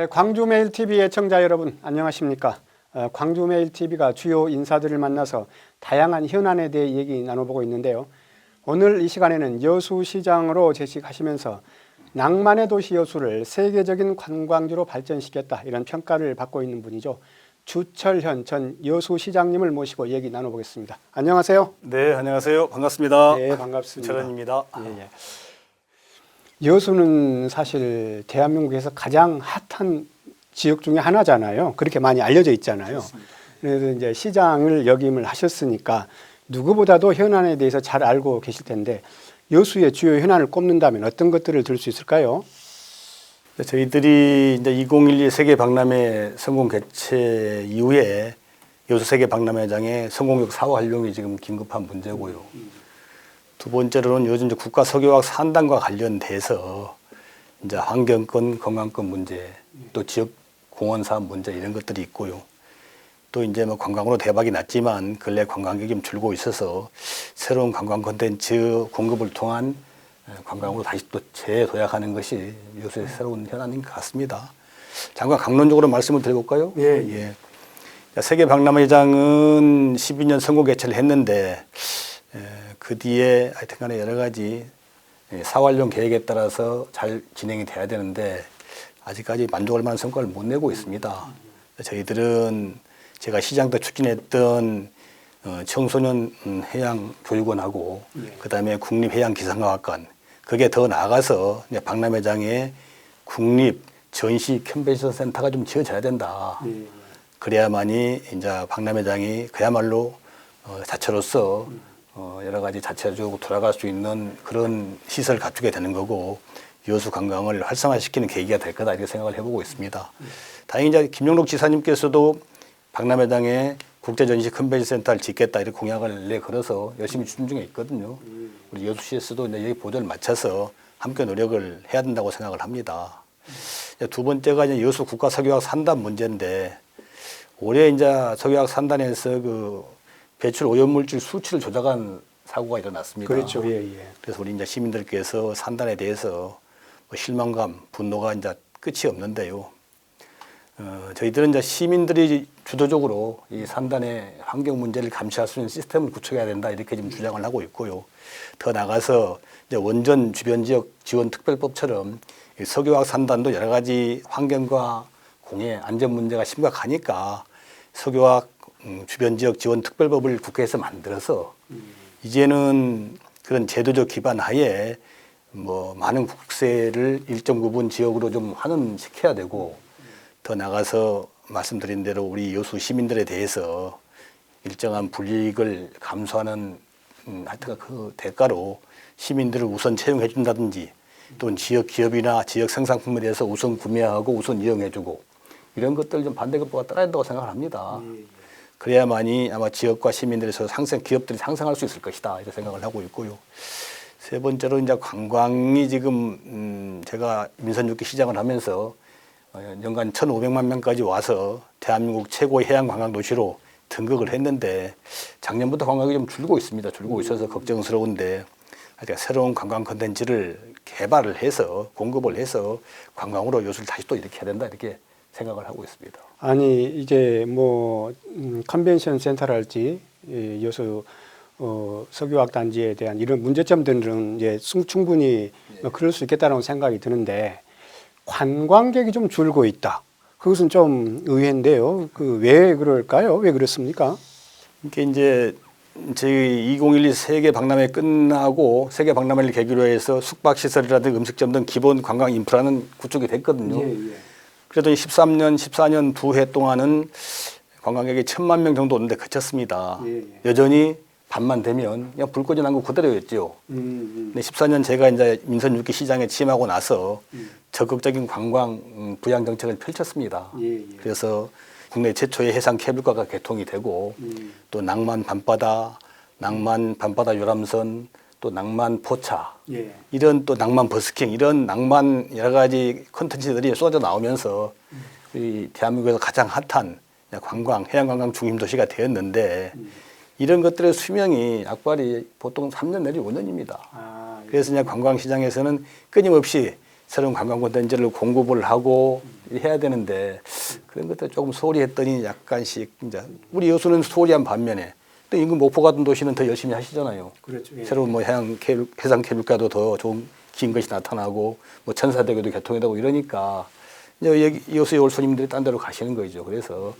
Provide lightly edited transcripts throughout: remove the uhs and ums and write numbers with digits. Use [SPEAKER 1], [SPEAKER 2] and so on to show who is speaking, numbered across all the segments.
[SPEAKER 1] 광주메일TV 애청자 여러분 안녕하십니까. 광주메일TV가 주요 인사들을 만나서 다양한 현안에 대해 얘기 나눠보고 있는데요. 오늘 이 시간에는 여수시장으로 재직하시면서 낭만의 도시 여수를 세계적인 관광지로 발전시켰다, 이런 평가를 받고 있는 분이죠. 주철현 전 여수시장님을 모시고 얘기 나눠보겠습니다. 안녕하세요.
[SPEAKER 2] 네, 안녕하세요. 반갑습니다.
[SPEAKER 1] 네, 반갑습니다.
[SPEAKER 2] 주철현입니다.
[SPEAKER 1] 예. 여수는 사실 대한민국에서 가장 핫한 지역 중에 하나잖아요. 그렇게 많이 알려져 있잖아요.
[SPEAKER 2] 그렇습니다.
[SPEAKER 1] 그래서 이제 시장을 역임을 하셨으니까 누구보다도 현안에 대해서 잘 알고 계실 텐데, 여수의 주요 현안을 꼽는다면 어떤 것들을 들 수 있을까요?
[SPEAKER 2] 저희들이 이제 2012 세계 박람회 성공 개최 이후에 여수 세계 박람회장의 성공적 사후 활용이 지금 긴급한 문제고요. 두 번째로는 요즘 이제 국가 석유화학 산단과 관련돼서 이제 환경권, 건강권 문제, 또 지역 공원 사업 문제, 이런 것들이 있고요. 또 이제 뭐 관광으로 대박이 났지만 근래 관광객이 좀 줄고 있어서 새로운 관광 콘텐츠 공급을 통한 관광으로 다시 또 재도약하는 것이 요새 새로운 현안인 것 같습니다. 잠깐 강론적으로 말씀을 드려볼까요?
[SPEAKER 1] 예.
[SPEAKER 2] 세계 박람회장은 12년 성공 개최를 했는데 그 뒤에 하여튼간에 여러 가지 사활용 계획에 따라서 잘 진행이 돼야 되는데 아직까지 만족할 만한 성과를 못 내고 있습니다. 저희들은 제가 시장 때 추진했던 청소년 해양 교육원하고 그다음에 국립해양기상과학관, 그게 더 나아가서 이제 박람회장에 국립 전시 컨벤션 센터가 좀 지어져야 된다. 그래야만이 이제 박람회장이 그야말로 자체로서 여러 가지 자체적으로 돌아갈 수 있는 그런 시설을 갖추게 되는 거고, 여수 관광을 활성화시키는 계기가 될 거다, 이렇게 생각을 해보고 있습니다. 다행히 이제 김영록 지사님께서도 박람회장에 국제전시 컨벤션 센터를 짓겠다, 이렇게 공약을 내걸어서 열심히 추진 중에 있거든요. 우리 여수시에서도 이제 여기 보조를 맞춰서 함께 노력을 해야 된다고 생각을 합니다. 두 번째가 이제 여수 국가 석유화학 산단 문제인데, 올해 이제 석유화학 산단에서 그 배출 오염물질 수치를 조작한 사고가 일어났습니다.
[SPEAKER 1] 그렇죠. 예.
[SPEAKER 2] 그래서 우리 이제 시민들께서 산단에 대해서 뭐 실망감, 분노가 이제 끝이 없는데요. 저희들은 이제 시민들이 주도적으로 이 산단의 환경 문제를 감시할 수 있는 시스템을 구축해야 된다, 이렇게 지금 주장을 하고 있고요. 더 나가서 이제 원전 주변 지역 지원 특별법처럼 이 석유화학 산단도 여러 가지 환경과 공해 안전 문제가 심각하니까 석유화학 주변 지역 지원 특별법을 국회에서 만들어서 이제는 그런 제도적 기반 하에 뭐 많은 국세를 일정 부분 지역으로 좀 환원시켜야 되고, 더 나가서 말씀드린 대로 우리 여수 시민들에 대해서 일정한 불이익을 감수하는 하여튼 그 대가로 시민들을 우선 채용해 준다든지, 또는 지역 기업이나 지역 생산품에 대해서 우선 구매하고 우선 이용해 주고, 이런 것들 좀 반대급부가 따라야 된다고 생각을 합니다. 그래야만이 아마 지역과 시민들에서 기업들이 상생할 수 있을 것이다, 이렇게 생각을 하고 있고요. 세 번째로 이제 관광이 지금 제가 민선 6기 시장을 하면서 연간 1,500만 명까지 와서 대한민국 최고의 해양 관광 도시로 등극을 했는데, 작년부터 관광이 좀 줄고 있습니다. 줄고 있어서 걱정스러운데, 새로운 관광 콘텐츠를 개발을 해서 공급을 해서 관광으로 여수를 다시 또 이렇게 해야 된다, 이렇게 생각을 하고 있습니다.
[SPEAKER 1] 아니 이제 뭐 컨벤션 센터랄지 여수 석유화학 단지에 대한 이런 문제점들은 이제 충분히 그럴 수 있겠다라는 생각이 드는데, 관광객이 좀 줄고 있다. 그것은 좀 의외인데요. 그 왜 그럴까요? 왜 그렇습니까?
[SPEAKER 2] 이게 이제 저희 2012 세계 박람회 끝나고 세계 박람회를 계기로 해서 숙박 시설이라든지 음식점 등 기본 관광 인프라는 구축이 됐거든요. 그래도 13년, 14년 두 해 동안은 관광객이 1,000만 명 정도 오는데 그쳤습니다. 여전히 밤만 되면 그냥 불 꺼져 난 거 그대로였죠. 근데 14년 제가 이제 민선 6기 시장에 취임하고 나서 적극적인 관광 부양 정책을 펼쳤습니다. 그래서 국내 최초의 해상 케이블카가 개통이 되고, 또 낭만 밤바다 유람선, 또 낭만 포차, 이런 또 낭만 버스킹, 이런 낭만 여러 가지 콘텐츠들이 쏟아져 나오면서 이 대한민국에서 가장 핫한 관광, 해양관광 중심도시가 되었는데, 이런 것들의 수명이 약발이 보통 3년 내지 5년입니다. 그래서 이제 관광시장에서는 끊임없이 새로운 관광 콘텐츠를 공급을 하고 해야 되는데 그런 것들 조금 소홀히 했더니 약간씩 이제 우리 여수는 소홀히한 반면에 또 인근 목포 같은 도시는 더 열심히 하시잖아요.
[SPEAKER 1] 그렇죠. 예.
[SPEAKER 2] 새로운 뭐 해상 케이블카도 더 좋은 긴 것이 나타나고 뭐 천사대교도 개통이 되고 이러니까 이제 여기 여수에 올 손님들이 딴 데로 가시는 거죠. 그래서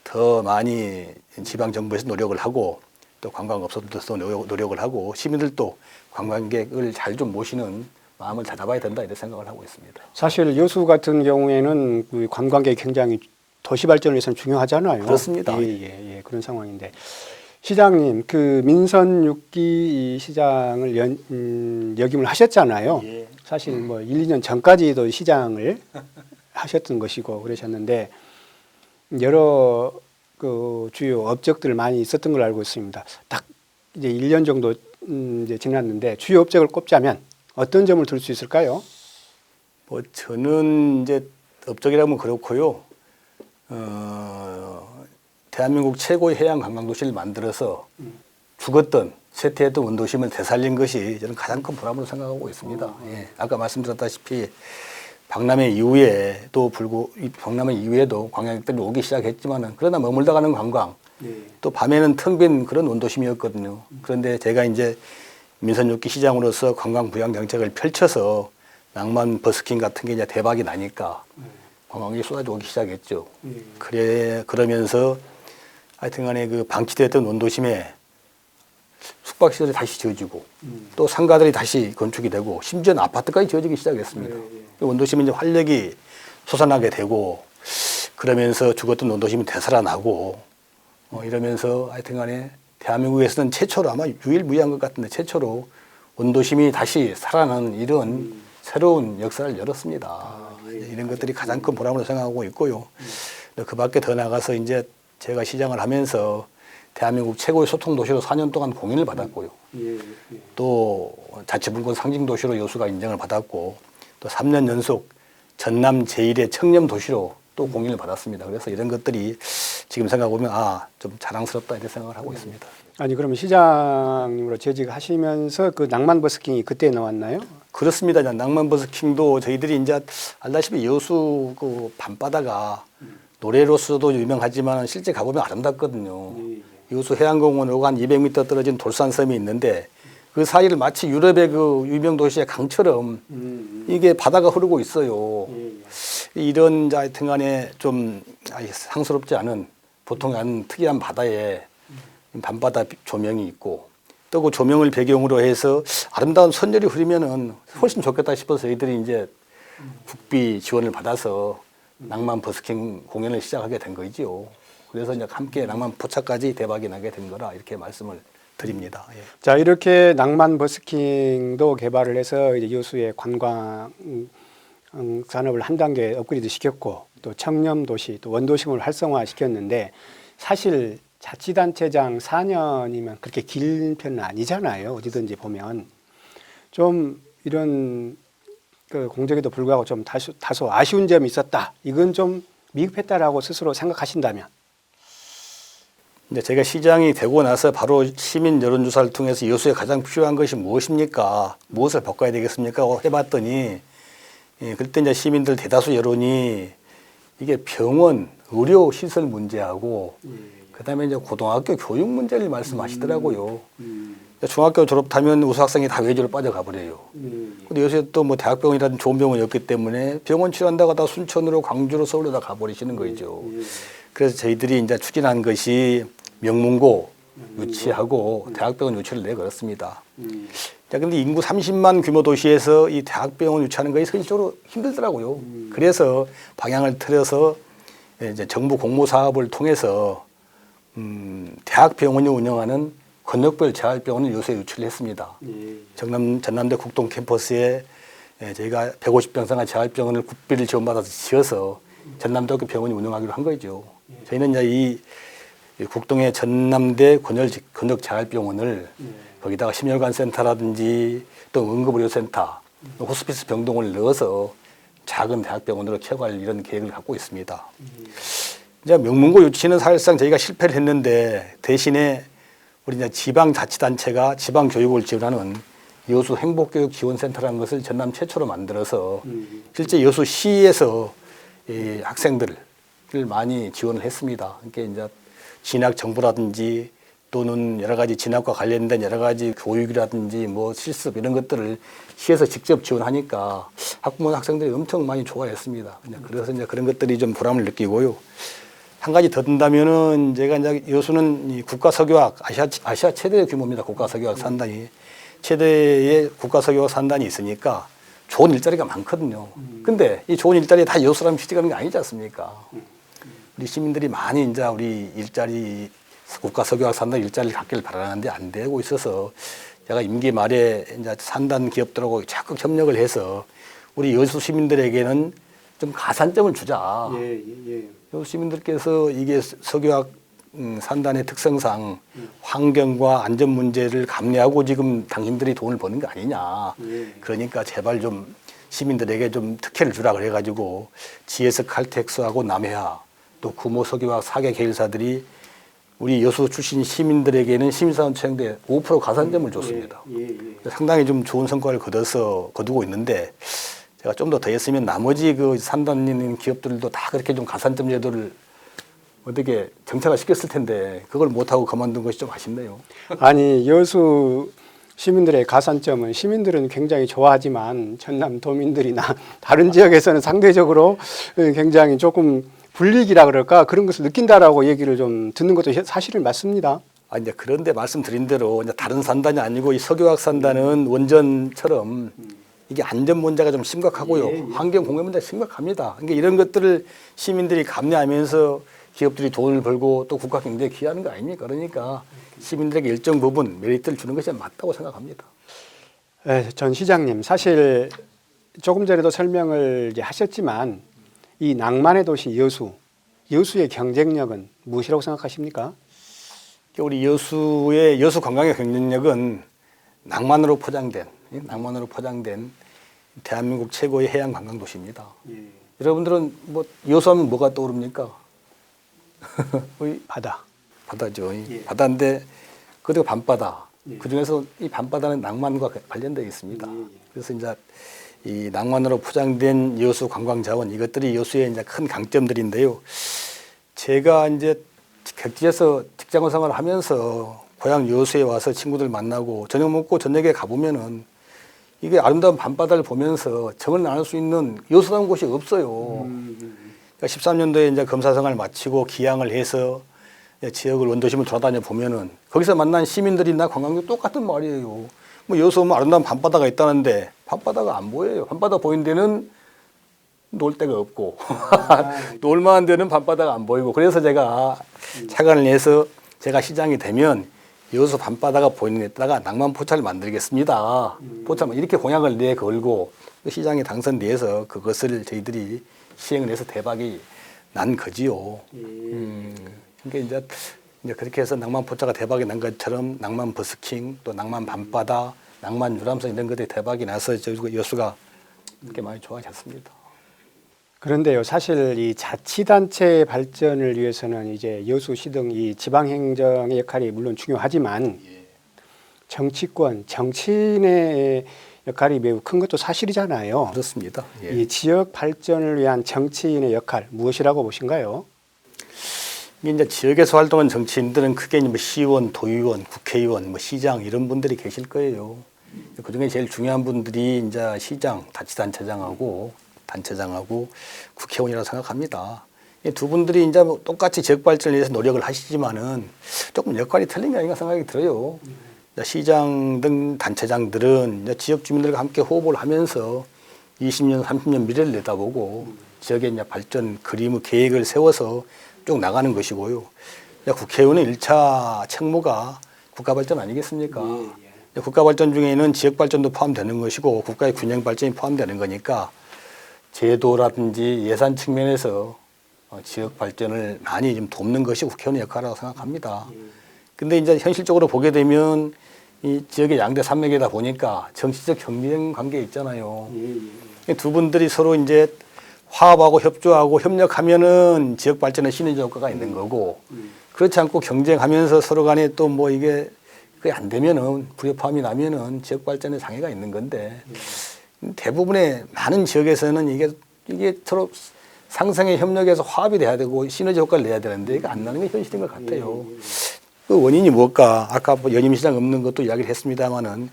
[SPEAKER 2] 더 많이 지방 정부에서 노력을 하고 또 관광업소들도 노력을 하고 시민들도 관광객을 잘 좀 모시는 마음을 찾아봐야 된다 이런 생각을 하고 있습니다.
[SPEAKER 1] 사실 여수 같은 경우에는 그 관광객이 굉장히 도시 발전을 위해서는 중요하잖아요.
[SPEAKER 2] 그렇습니다.
[SPEAKER 1] 예, 그런 상황인데 시장님 그 민선 6기 시장을 역임을 하셨잖아요.
[SPEAKER 2] 예.
[SPEAKER 1] 사실 뭐 1, 2년 전까지도 시장을 하셨던 것이고 그러셨는데 여러 그 주요 업적들 많이 있었던 걸로 알고 있습니다. 딱 이제 1년 정도 이제 지났는데 주요 업적을 꼽자면 어떤 점을 들 수 있을까요?
[SPEAKER 2] 뭐 저는 이제 업적이라면 그렇고요. 대한민국 최고의 해양 관광도시를 만들어서 죽었던 쇠퇴했던 원도심을 되살린 것이 저는 가장 큰 보람으로 생각하고 있습니다. 예. 아까 말씀드렸다시피 박람회 이후에도 관광객들이 오기 시작했지만은 그러나 머물다 가는 관광 또 밤에는 텅 빈 그런 원도심이었거든요. 그런데 제가 이제 민선 6기 시장으로서 관광 부양 정책을 펼쳐서 낭만 버스킹 같은 게 이제 대박이 나니까 관광객이 쏟아져 오기 시작했죠. 그러면서 하여튼간에 그 방치됐던 원도심에 숙박시설이 다시 지어지고 또 상가들이 다시 건축이 되고 심지어는 아파트까지 지어지기 시작했습니다. 원도심이 이제 활력이 솟아나게 되고 그러면서 죽었던 원도심이 되살아나고 이러면서 하여튼간에 대한민국에서는 최초로 아마 유일무이한 것 같은데 최초로 원도심이 다시 살아나는 이런 새로운 역사를 열었습니다. 이런 것들이 가장 큰 보람으로 생각하고 있고요. 그 밖에 더 나가서 이제 제가 시장을 하면서 대한민국 최고의 소통도시로 4년 동안 공인을 받았고요. 또 자치분권 상징도시로 여수가 인정을 받았고 또 3년 연속 전남 제1의 청렴도시로 또 공인을 받았습니다. 그래서 이런 것들이 지금 생각해보면 좀 자랑스럽다 이렇게 생각을 하고 있습니다.
[SPEAKER 1] 아니 그러면 시장님으로 재직하시면서 그 낭만 버스킹이 그때 나왔나요?
[SPEAKER 2] 그렇습니다. 낭만 버스킹도 저희들이 이제 알다시피 여수 그 밤바다가 노래로서도 유명하지만 실제 가보면 아름답거든요. 여수 해양공원으로 한 200m 떨어진 돌산섬이 있는데 그 사이를 마치 유럽의 그 유명 도시의 강처럼 이게 바다가 흐르고 있어요. 이런 하여튼간에 좀 상스럽지 않은 보통이 아닌 특이한 바다에 밤바다 조명이 있고 또 그 조명을 배경으로 해서 아름다운 선율이 흐르면은 훨씬 좋겠다 싶어서 저희들이 이제 국비 지원을 받아서 낭만 버스킹 공연을 시작하게 된 거지요. 그래서 이제 함께 낭만 포차까지 대박이 나게 된 거라 이렇게 말씀을 드립니다. 예.
[SPEAKER 1] 자 이렇게 낭만 버스킹도 개발을 해서 이제 여수의 관광 산업을 한 단계 업그레이드 시켰고 또 청렴도시 또 원도심을 활성화 시켰는데 사실 자치단체장 4년이면 그렇게 긴 편은 아니잖아요. 어디든지 보면 좀 이런 그 공적에도 불구하고 좀 다소 아쉬운 점이 있었다. 이건 좀 미흡했다라고 스스로 생각하신다면?
[SPEAKER 2] 이제 제가 시장이 되고 나서 바로 시민 여론조사를 통해서 여수에 가장 필요한 것이 무엇입니까? 무엇을 바꿔야 되겠습니까? 해봤더니 그때 이제 시민들 대다수 여론이 이게 병원, 의료 시설 문제하고 그다음에 이제 고등학교 교육 문제를 말씀하시더라고요. 중학교 졸업하면 우수학생이 다 외주로 빠져가 버려요. 근데 요새 또 뭐 대학병원이라든 좋은 병원이 없기 때문에 병원 치료한다고 다 순천으로 광주로 서울로 다 가버리시는 거죠. 그래서 저희들이 이제 추진한 것이 명문고 유치하고 대학병원 유치를 내걸었습니다. 자, 근데 인구 30만 규모 도시에서 이 대학병원 유치하는 것이 현실적으로 힘들더라고요. 그래서 방향을 틀어서 이제 정부 공모 사업을 통해서 대학병원이 운영하는 권역별 재활병원을 요새 유치를 했습니다. 전남대 국동 캠퍼스에 저희가 150병상의 재활병원을 국비를 지원받아서 지어서 전남대학교 병원이 운영하기로 한 거죠. 저희는 이제 이 국동의 전남대 권역 재활병원을 거기다가 심혈관 센터라든지 또 응급의료센터, 호스피스 병동을 넣어서 작은 대학병원으로 키워갈 이런 계획을 갖고 있습니다. 이제 명문고 유치는 사실상 저희가 실패를 했는데 대신에 우리 이제 지방자치단체가 지방교육을 지원하는 여수 행복교육 지원센터라는 것을 전남 최초로 만들어서 실제 여수시에서 이 학생들을 많이 지원을 했습니다. 그러니까 이제 진학 정보라든지 또는 여러 가지 진학과 관련된 여러 가지 교육이라든지 뭐 실습 이런 것들을 시에서 직접 지원하니까 학부모 학생들이 엄청 많이 좋아했습니다. 그래서 이제 그런 것들이 좀 보람을 느끼고요. 한 가지 더 든다면은 제가 이제 여수는 이 국가석유학 아시아 최대 규모입니다. 국가석유학 산단이 최대의 국가석유학 산단이 있으니까 좋은 일자리가 많거든요. 근데 이 좋은 일자리에 다 여수라면 취직하는 게 아니지 않습니까? 우리 시민들이 많이 이제 우리 일자리 국가석유학 산단 일자리를 갖기를 바라는데 안 되고 있어서 제가 임기 말에 이제 산단 기업들하고 적극 협력을 해서 우리 여수 시민들에게는 좀 가산점을 주자. 여수 시민들께서 이게 석유학 산단의 특성상 환경과 안전 문제를 감내하고 지금 당신들이 돈을 버는 거 아니냐. 그러니까 제발 좀 시민들에게 좀 특혜를 주라 그래가지고 GS 칼텍스하고 남해화 또 구모 석유학 4개 계열사들이 우리 여수 출신 시민들에게는 시민사원 채용대 5% 가산점을 줬습니다. 상당히 좀 좋은 성과를 거두고 있는데 제가 좀 더 했으면 나머지 그 산단 있는 기업들도 다 그렇게 좀 가산점 제도를 어떻게 정착화 시켰을 텐데 그걸 못하고 그만둔 것이 좀 아쉽네요.
[SPEAKER 1] 아니 여수 시민들의 가산점은 시민들은 굉장히 좋아하지만 전남 도민들이나 다른 지역에서는 상대적으로 굉장히 조금 불이익이라 그럴까 그런 것을 느낀다라고 얘기를 좀 듣는 것도 사실은 맞습니다.
[SPEAKER 2] 아 이제 그런데 말씀드린 대로 이제 다른 산단이 아니고 이 석유화학 산단은 원전처럼 이게 안전 문제가 좀 심각하고요. 환경 공해 문제가 심각합니다. 그러니까 이런 것들을 시민들이 감내하면서 기업들이 돈을 벌고 또 국가 경제에 기여하는 거 아닙니까? 그러니까 시민들에게 일정 부분 메리트를 주는 것이 맞다고 생각합니다.
[SPEAKER 1] 전 시장님 사실 조금 전에도 설명을 이제 하셨지만 이 낭만의 도시 여수의 경쟁력은 무엇이라고 생각하십니까?
[SPEAKER 2] 우리 여수의 여수 관광의 경쟁력은 낭만으로 포장된 대한민국 최고의 해양 관광 도시입니다. 여러분들은 뭐 여수하면 뭐가 떠오릅니까? 바다죠. 바다인데 그리고 밤바다. 그 중에서 이 밤바다는 낭만과 관련되어 있습니다. 그래서 이제 이 낭만으로 포장된 여수 관광 자원 이것들이 여수의 이제 큰 강점들인데요. 제가 이제 객지에서 직장 생활을 하면서 고향 여수에 와서 친구들 만나고 저녁 먹고 저녁에 가보면은 이게 아름다운 밤바다를 보면서 정을 나눌 수 있는 여수라는 곳이 없어요. 그러니까 13년도에 이제 검사 생활을 마치고 기항을 해서 지역을 원도심을 돌아다녀 보면은 거기서 만난 시민들이나 관광객 똑같은 말이에요. 뭐 여수 오면 아름다운 밤바다가 있다는데 밤바다가 안 보여요. 밤바다 보이는 데는 놀 데가 없고 놀만한 데는 밤바다가 안 보이고 그래서 제가 착안을 해서 제가 시장이 되면 여수 밤바다가 보이는 데다가 낭만 포차를 만들겠습니다. 포차 이렇게 공약을 내걸고 시장에 당선돼서 그것을 저희들이 시행을 해서 대박이 난 거지요. 그러니까 이제 그렇게 해서 낭만 포차가 대박이 난 것처럼 낭만 버스킹 또 낭만 밤바다, 낭만 유람선 이런 것들이 대박이 나서 여수가 그렇게 많이 좋아졌습니다.
[SPEAKER 1] 그런데요, 사실 이 자치단체 발전을 위해서는 이제 여수시 등 이 지방행정의 역할이 물론 중요하지만 정치권, 정치인의 역할이 매우 큰 것도 사실이잖아요.
[SPEAKER 2] 그렇습니다.
[SPEAKER 1] 이 지역 발전을 위한 정치인의 역할 무엇이라고 보신가요?
[SPEAKER 2] 이제 지역에서 활동한 정치인들은 크게 뭐 시의원, 도의원, 국회의원, 뭐 시장 이런 분들이 계실 거예요. 그 중에 제일 중요한 분들이 이제 시장, 자치단체장하고 단체장하고 국회의원이라고 생각합니다. 이 두 분들이 이제 뭐 똑같이 지역 발전을 위해서 노력을 하시지만은 조금 역할이 틀린 게 아닌가 생각이 들어요. 시장 등 단체장들은 지역 주민들과 함께 호흡을 하면서 20년, 30년 미래를 내다보고 지역의 이제 발전 그림의 계획을 세워서 쭉 나가는 것이고요. 국회의원의 1차 책무가 국가 발전 아니겠습니까? 국가 발전 중에는 지역 발전도 포함되는 것이고 국가의 균형 발전이 포함되는 거니까 제도라든지 예산 측면에서 지역 발전을 많이 좀 돕는 것이 국회의원의 역할이라고 생각합니다. 근데 이제 현실적으로 보게 되면 이 지역의 양대 산맥이다 보니까 정치적 경쟁 관계에 있잖아요. 두 분들이 서로 이제 화합하고 협조하고 협력하면은 지역 발전에 시너지 효과가 있는 거고 그렇지 않고 경쟁하면서 서로 간에 또 뭐 이게 그게 안 되면은 불협화음이 나면은 지역 발전에 장애가 있는 건데 대부분의 많은 지역에서는 이게 서로 상생의 협력에서 화합이 돼야 되고 시너지 효과를 내야 되는데 이게 안 나는 게 현실인 것 같아요. 그 원인이 뭘까? 아까 뭐 연임시장 없는 것도 이야기를 했습니다만은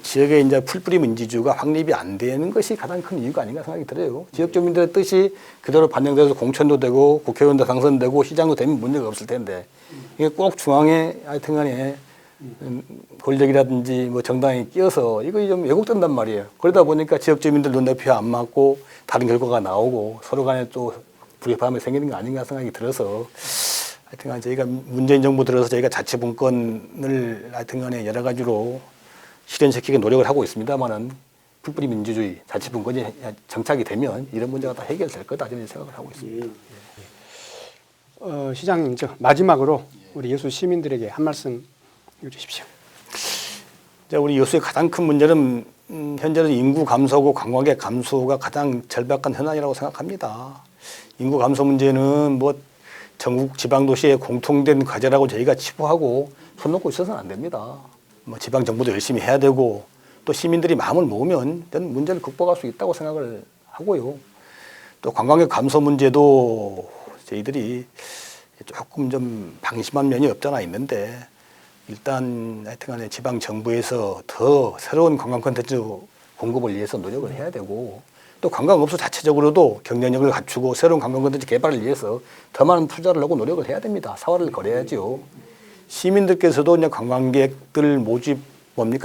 [SPEAKER 2] 지역의 이제 풀뿌리 민주주의가 확립이 안 되는 것이 가장 큰 이유가 아닌가 생각이 들어요. 지역 주민들의 뜻이 그대로 반영돼서 공천도 되고 국회의원도 당선되고 시장도 되면 문제가 없을 텐데 이게 꼭 중앙에 하여튼간에 권력이라든지 뭐 정당이 끼어서 이거 좀 왜곡된단 말이에요. 그러다 보니까 지역 주민들 눈높이에 안 맞고 다른 결과가 나오고 서로 간에 또 불협화음이 생기는 거 아닌가 생각이 들어서 하여튼간 저희가 문재인 정부 들어서 저희가 자치분권을 하여튼간에 여러 가지로 실현시키기 노력을 하고 있습니다만은 풀뿌리 민주주의, 자치분권이 정착이 되면 이런 문제가 다 해결될 거다 저는 생각을 하고 있습니다.
[SPEAKER 1] 시장님, 마지막으로 우리 여수 시민들에게 한 말씀 해주십시오.
[SPEAKER 2] 우리 여수의 가장 큰 문제는 현재는 인구 감소고 관광객 감소가 가장 절박한 현안이라고 생각합니다. 인구 감소 문제는 뭐 전국 지방도시의 공통된 과제라고 저희가 치부하고 손 놓고 있어서는 안 됩니다. 뭐 지방 정부도 열심히 해야 되고 또 시민들이 마음을 먹으면 저는 문제를 극복할 수 있다고 생각을 하고요. 또 관광객 감소 문제도 저희들이 조금 좀 방심한 면이 없잖아 있는데 일단 하여튼간에 지방 정부에서 더 새로운 관광 콘텐츠 공급을 위해서 노력을 해야 되고 또 관광업소 자체적으로도 경쟁력을 갖추고 새로운 관광 콘텐츠 개발을 위해서 더 많은 투자를 하고 노력을 해야 됩니다. 사활을 걸어야죠. 시민들께서도 이제 관광객들 모집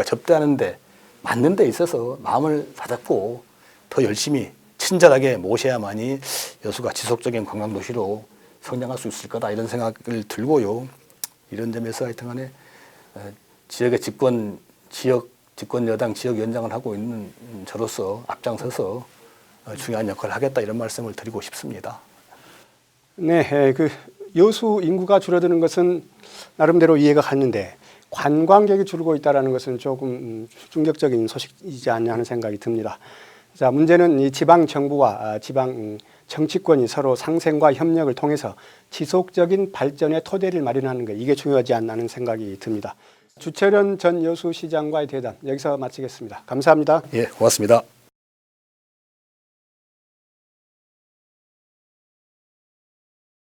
[SPEAKER 2] 접대하는데 맞는 데 있어서 마음을 다잡고 더 열심히 친절하게 모셔야만이 여수가 지속적인 관광도시로 성장할 수 있을 거다 이런 생각을 들고요. 이런 점에서 하여튼간에 지역의 지역 여당 지역위원장을 하고 있는 저로서 앞장서서 중요한 역할을 하겠다 이런 말씀을 드리고 싶습니다.
[SPEAKER 1] 네, 여수 인구가 줄어드는 것은 나름대로 이해가 갔는데 관광객이 줄고 있다는 것은 조금 충격적인 소식이지 않냐 하는 생각이 듭니다. 자, 문제는 이 지방 정부와 지방 정치권이 서로 상생과 협력을 통해서 지속적인 발전의 토대를 마련하는 것, 이게 중요하지 않나 하는 생각이 듭니다. 주철현 전 여수시장과의 대담 여기서 마치겠습니다. 감사합니다.
[SPEAKER 2] 예, 고맙습니다.